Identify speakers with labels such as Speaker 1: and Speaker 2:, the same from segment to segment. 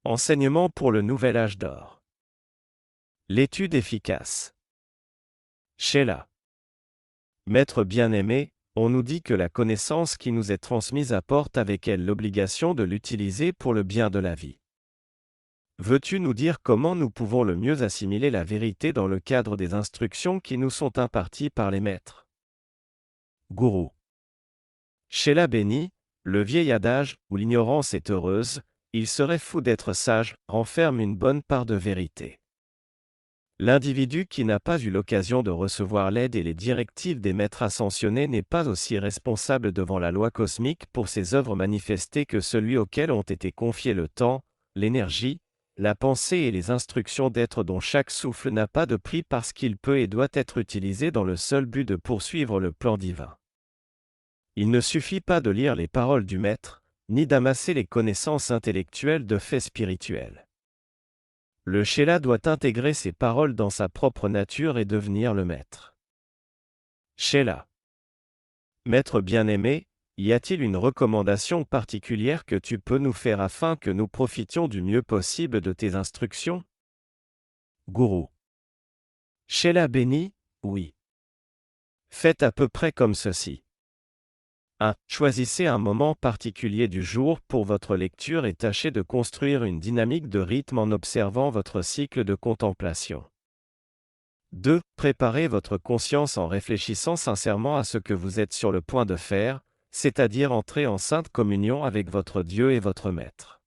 Speaker 1: Enseignement pour le nouvel âge d'or. L'étude efficace. Sheila. Maître bien-aimé, on nous dit que la connaissance qui nous est transmise apporte avec elle l'obligation de l'utiliser pour le bien de la vie. Veux-tu nous dire comment nous pouvons le mieux assimiler la vérité dans le cadre des instructions qui nous sont imparties par les maîtres? Gourou. Sheila béni, le vieil adage où l'ignorance est heureuse, il serait fou d'être sage, renferme une bonne part de vérité. L'individu qui n'a pas eu l'occasion de recevoir l'aide et les directives des maîtres ascensionnés n'est pas aussi responsable devant la loi cosmique pour ses œuvres manifestées que celui auquel ont été confiés le temps, l'énergie, la pensée et les instructions d'être dont chaque souffle n'a pas de prix parce qu'il peut et doit être utilisé dans le seul but de poursuivre le plan divin. Il ne suffit pas de lire les paroles du maître, ni d'amasser les connaissances intellectuelles de faits spirituels. Le Sheila doit intégrer ces paroles dans sa propre nature et devenir le maître. Sheila. Maître bien-aimé, y a-t-il une recommandation particulière que tu peux nous faire afin que nous profitions du mieux possible de tes instructions? Gourou. Sheila béni, oui. Faites à peu près comme ceci. 1. Choisissez un moment particulier du jour pour votre lecture et tâchez de construire une dynamique de rythme en observant votre cycle de contemplation. 2. Préparez votre conscience en réfléchissant sincèrement à ce que vous êtes sur le point de faire, c'est-à-dire entrer en sainte communion avec votre Dieu et votre Maître.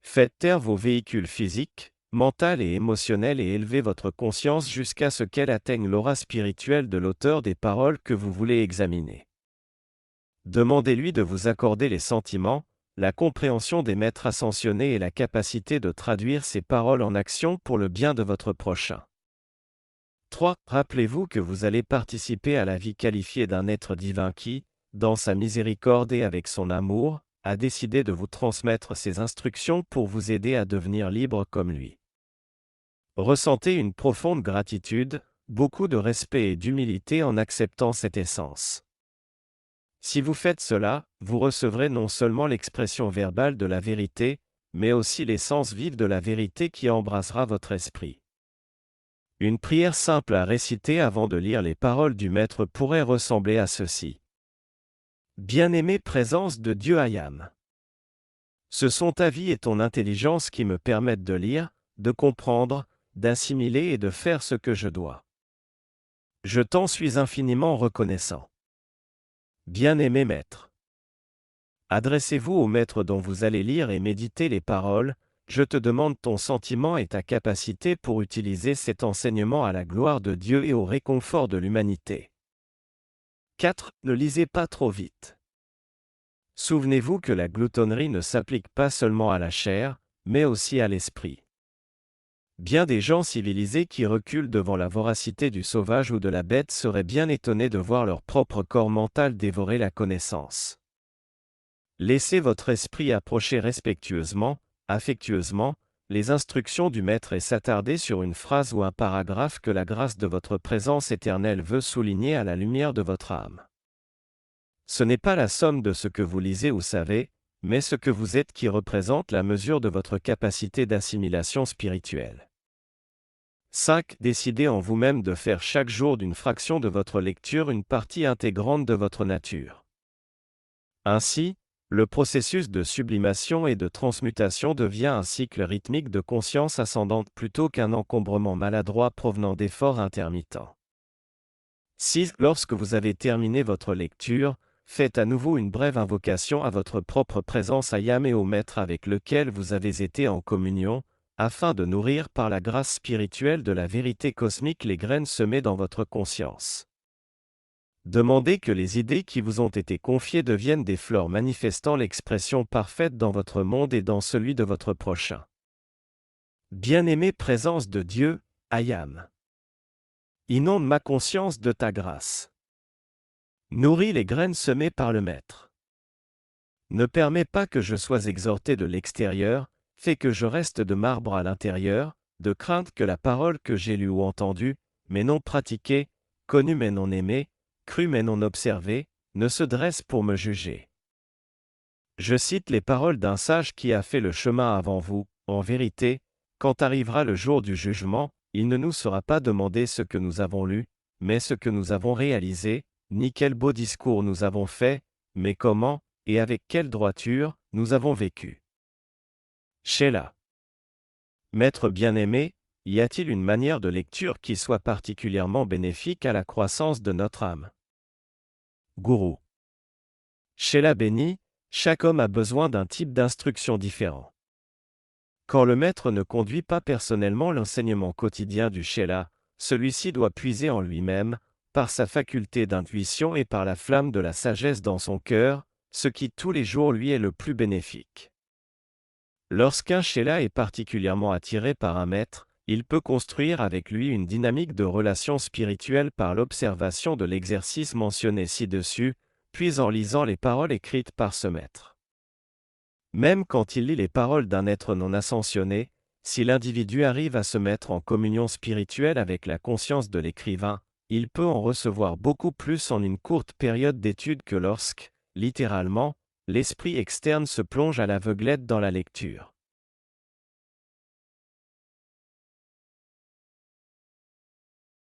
Speaker 1: Faites taire vos véhicules physiques, mentaux et émotionnels et élevez votre conscience jusqu'à ce qu'elle atteigne l'aura spirituelle de l'auteur des paroles que vous voulez examiner. Demandez-lui de vous accorder les sentiments, la compréhension des maîtres ascensionnés et la capacité de traduire ces paroles en action pour le bien de votre prochain. 3. Rappelez-vous que vous allez participer à la vie qualifiée d'un être divin qui, dans sa miséricorde et avec son amour, a décidé de vous transmettre ses instructions pour vous aider à devenir libre comme lui. Ressentez une profonde gratitude, beaucoup de respect et d'humilité en acceptant cette essence. Si vous faites cela, vous recevrez non seulement l'expression verbale de la vérité, mais aussi l'essence vive de la vérité qui embrassera votre esprit. Une prière simple à réciter avant de lire les paroles du Maître pourrait ressembler à ceci. Bien-aimée présence de Dieu Ayam. Ce sont ta vie et ton intelligence qui me permettent de lire, de comprendre, d'assimiler et de faire ce que je dois. Je t'en suis infiniment reconnaissant. Bien-aimé Maître. Adressez-vous au Maître dont vous allez lire et méditer les paroles, je te demande ton sentiment et ta capacité pour utiliser cet enseignement à la gloire de Dieu et au réconfort de l'humanité. 4. Ne lisez pas trop vite. Souvenez-vous que la gloutonnerie ne s'applique pas seulement à la chair, mais aussi à l'esprit. Bien des gens civilisés qui reculent devant la voracité du sauvage ou de la bête seraient bien étonnés de voir leur propre corps mental dévorer la connaissance. Laissez votre esprit approcher respectueusement, affectueusement, les instructions du Maître et s'attarder sur une phrase ou un paragraphe que la grâce de votre présence éternelle veut souligner à la lumière de votre âme. Ce n'est pas la somme de ce que vous lisez ou savez, mais ce que vous êtes qui représente la mesure de votre capacité d'assimilation spirituelle. 5. Décidez en vous-même de faire chaque jour d'une fraction de votre lecture une partie intégrante de votre nature. Ainsi, le processus de sublimation et de transmutation devient un cycle rythmique de conscience ascendante plutôt qu'un encombrement maladroit provenant d'efforts intermittents. 6. Lorsque vous avez terminé votre lecture, faites à nouveau une brève invocation à votre propre présence Ayam et au Maître avec lequel vous avez été en communion, afin de nourrir par la grâce spirituelle de la vérité cosmique les graines semées dans votre conscience. Demandez que les idées qui vous ont été confiées deviennent des fleurs manifestant l'expression parfaite dans votre monde et dans celui de votre prochain. Bien-aimée présence de Dieu, Ayam. Inonde ma conscience de ta grâce. Nourris les graines semées par le Maître. Ne permets pas que je sois exhorté de l'extérieur, fais que je reste de marbre à l'intérieur, de crainte que la parole que j'ai lue ou entendue, mais non pratiquée, connue mais non aimée, crue mais non observée, ne se dresse pour me juger. Je cite les paroles d'un sage qui a fait le chemin avant vous. En vérité, quand arrivera le jour du jugement, il ne nous sera pas demandé ce que nous avons lu, mais ce que nous avons réalisé, ni quel beau discours nous avons fait, mais comment, et avec quelle droiture, nous avons vécu. Sheila. Maître bien-aimé, y a-t-il une manière de lecture qui soit particulièrement bénéfique à la croissance de notre âme? Gourou. Sheila béni, chaque homme a besoin d'un type d'instruction différent. Quand le maître ne conduit pas personnellement l'enseignement quotidien du Sheila, celui-ci doit puiser en lui-même, par sa faculté d'intuition et par la flamme de la sagesse dans son cœur, ce qui tous les jours lui est le plus bénéfique. Lorsqu'un Sheila est particulièrement attiré par un maître, il peut construire avec lui une dynamique de relation spirituelle par l'observation de l'exercice mentionné ci-dessus, puis en lisant les paroles écrites par ce maître. Même quand il lit les paroles d'un être non ascensionné, si l'individu arrive à se mettre en communion spirituelle avec la conscience de l'écrivain, il peut en recevoir beaucoup plus en une courte période d'étude que lorsque, littéralement, l'esprit externe se plonge à l'aveuglette dans la lecture.